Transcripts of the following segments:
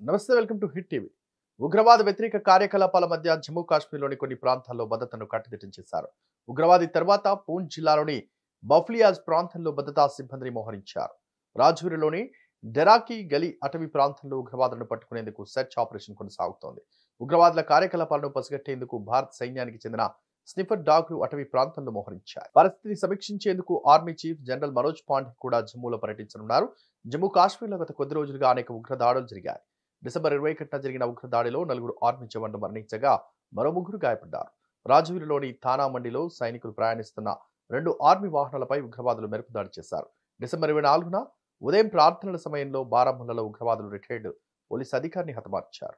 నమస్తే, welcome to hit TV. ఉగ్రవాద వ్యతిరేక కార్యకలాపాల మధ్య జమ్మూ కాశ్మీర్లోని కొన్ని ప్రాంతాల్లో భద్రతను కట్టుదిట్టం చేశారు. ఉగ్రవాది తర్వాత పూంచ్ జిల్లాలోని బఫ్లియాజ్ ప్రాంతంలో భద్రతా సిబ్బందిని మోహరించారు. రాజ్వీర్లోని డెరాకీ గలీ అటవీ ప్రాంతంలో ఉగ్రవాదులను పట్టుకునేందుకు సెర్చ్ ఆపరేషన్ కొనసాగుతోంది. ఉగ్రవాదుల కార్యకలాపాలను పసిగట్టేందుకు భారత సైన్యానికి చెందిన స్నిఫర్ డాగ్లు అటవీ ప్రాంతంలో మోహరించారు. పరిస్థితిని సమీక్షించేందుకు army chief general Manoj Pande కూడా జమ్మూలో పర్యటించనున్నారు. జమ్మూ కాశ్మీర్లో గత కొద్ది రోజులుగా అనేక ఉగ్రదాడులు జరిగాయి. డిసెంబర్ 21న జరిగిన ఉగ్రదాడిలో 4 ఆర్మీ జవాన్లు మరణించగా మరో 3 గాయపడ్డారు. రాజ్వీర్లోని తానా మండిలో సైనికులు ప్రయాణిస్తున్న 2 ఆర్మీ వాహనాలపై ఉగ్రవాదులు మెరుపు దాడి చేశారు. డిసెంబర్ 24న ఉదయం ప్రార్థనల సమయంలో బారాముల్లాలో ఉగ్రవాదులు రిటైర్డ్ పోలీస్ అధికారిని హతమార్చారు.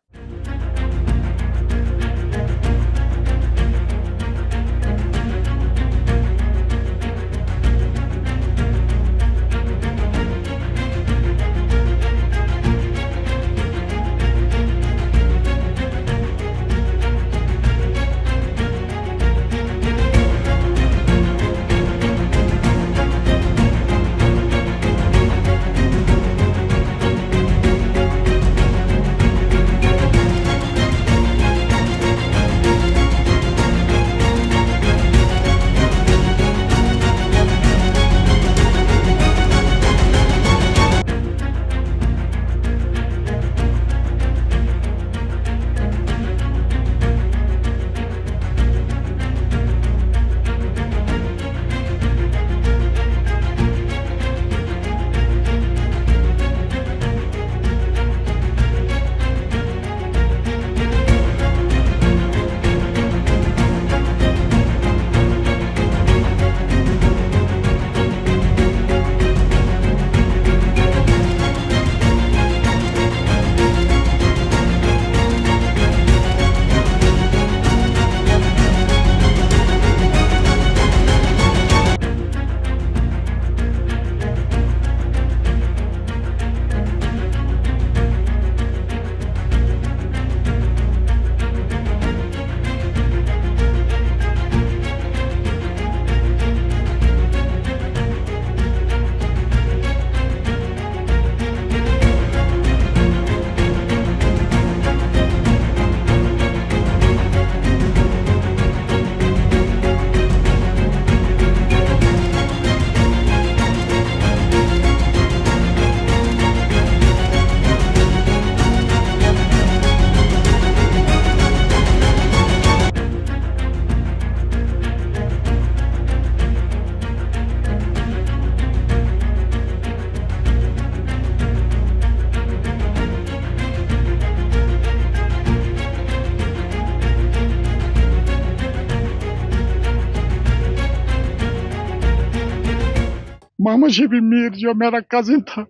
मोहम्मद शफी मीर जो मेरा कजिन था,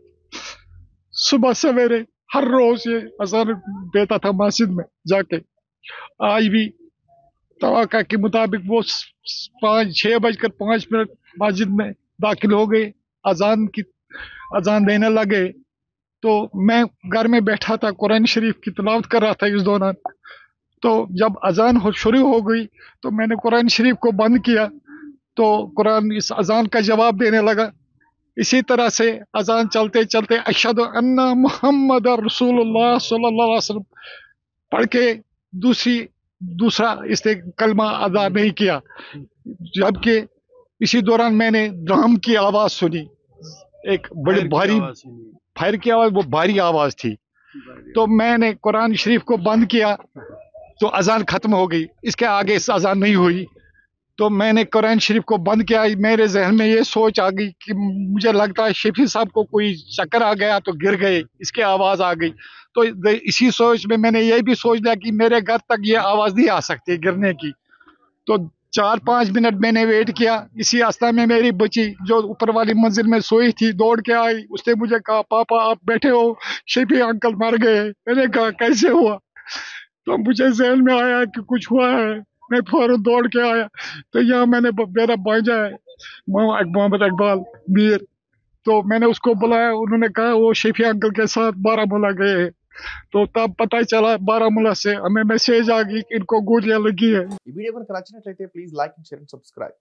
सुबह सवेरे हर रोज ये अज़ान देता था मस्जिद में जाके। आज भी तवक्का के मुताबिक वो 6:05 मस्जिद में दाखिल हो गए, अजान देने लगे। तो मैं घर में बैठा था, कुरान शरीफ की तिलावत कर रहा था इस दौरान। तो जब अजान शुरू हो गई तो मैंने कुरान शरीफ को बंद किया, तो कुरान इस अजान का जवाब देने लगा। इसी तरह से अजान चलते चलते अशहदु अन्ना मुहम्मद रसूलुल्लाह सल्लल्लाहु अलैहि वसल्लम पढ़ के दूसरा इसे कलमा अदा नहीं किया। जबकि इसी दौरान मैंने ड्रम की आवाज सुनी, एक बड़ी भारी फायर की आवाज, वो भारी आवाज थी। तो मैंने कुरान शरीफ को बंद किया तो अजान खत्म हो गई, इसके आगे इस अजान नहीं हुई। तो मैंने कुरान शरीफ को बंद किया। मेरे जहन में ये सोच आ गई कि मुझे लगता है शफी साहब को कोई चक्कर आ गया तो गिर गए, इसकी आवाज़ आ गई। तो इसी सोच में मैंने ये भी सोच लिया कि मेरे घर तक ये आवाज़ नहीं आ सकती गिरने की। तो 4-5 मिनट मैंने वेट किया। इसी अवस्था में मेरी बच्ची जो ऊपर वाली मंजिल में सोई थी दौड़ के आई। उसने मुझे कहा, पापा आप बैठे हो, शफी अंकल मर गए। मैंने कहा कैसे हुआ? तो मुझे जहन में आया कि कुछ हुआ है। मैं फौरन दौड़ के आया तो यहाँ मैंने मेरा भांजा है मोहम्मद इकबाल मीर, तो मैंने उसको बुलाया। उन्होंने कहा वो शफी अंकल के साथ बारामूला गए हैं। तो तब पता चला बारामूला से हमें मैसेज आ गई कि इनको गोलियां लगी है। ఈ వీడియో కనుక నచ్చినట్లయితే please like, share and subscribe.